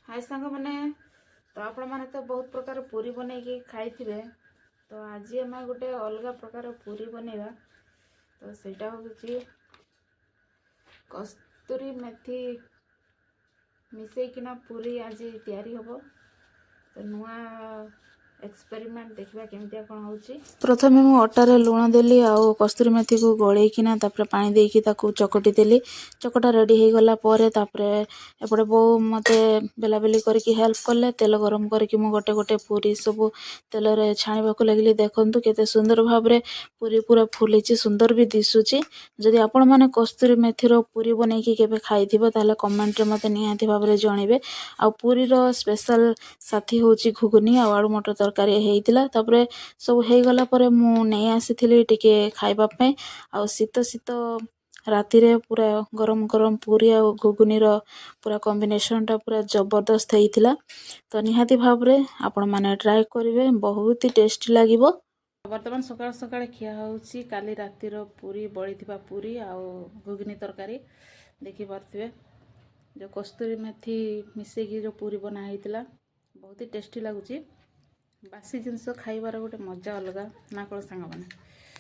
हाय सांग मैंने तो आपण मैंने तो बहुत प्रकार पूरी बनई खाई तो आज आम गोटे अलग प्रकार पूरी बनैबा तो सेटा हूँ कस्तूरी मेथी मिसेकिना पूरी आज तैयारी हम तो नुआ एक्सपेरिमेंट देखा केमिया कौन हो प्रथमे मु अटार लुण देली आउ कस्तूरी मेथी को गोलेकिना पानी देकी ताकू चकटी देली चकटा रेडी हो गला परे तापरे एपटे बो मते बेलाबेली करके हेल्प कले तेल गरम करके मु गोटे गोटे पूरी सब तेल रे छाणीबा को लगली देखंतु केते सुंदर भाबरे पूरी पूरा फुलीची सुंदर भी दिसुची जदि आपण माने कस्तूरी मेथी रो पूरी बनैकी केबे खाइथिबो ताले कमेंट रे मते निहाती भाबरे जणीबे आ पूरी रो स्पेशल साथी होची घुगनी आ आलू मटर तरकारी हेइतिला तापरे सब हो गला परे मु नहीं आसीथिली टिके खाइबा पे आ शीत शीत राति रे पूरा गरम गरम पूरी आ घुगनी रो पूरा कॉम्बिनेशन टा पूरा जबरदस्त हेइतिला तो निहाती भाबरे आपण माने ट्राई करिवे बहुत ही टेस्टी लागिवो। वर्तमान सकाळ सकाळ खिया होउची काली राति रो पूरी बळीथिबा पूरी आ घुगनी तरकारी देखि पारथिबे जो कस्तूरी मेथी मिसे की जो पूरी बना हेइतिला बहुत ही टेस्टी लागुची बासी जिनस खाइबार गोटे मजा अलग ना कौन सांग मैंने।